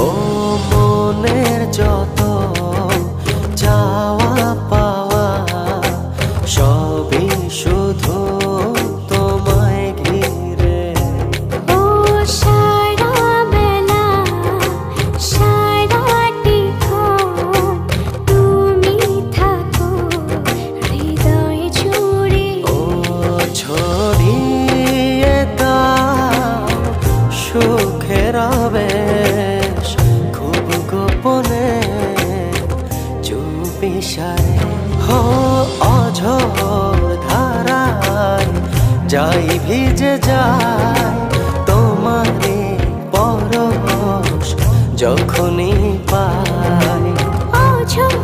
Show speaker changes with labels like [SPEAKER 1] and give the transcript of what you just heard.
[SPEAKER 1] ও মনের যত চাওয়া পাওয়া সবই শুধু তোমায় ঘিরে।
[SPEAKER 2] ও সারা বেলা সারাটি ক্ষণ তুমি থাকো হৃদয় জুড়ে।
[SPEAKER 1] ও ছড়িয়ে দাও সুখের আবেশ খুব গোপনে চুপিসারে। হো অঝোর ধারায় যাই ভিজে যায় তোমারই পরশ যখনই পাই।
[SPEAKER 2] অঝোর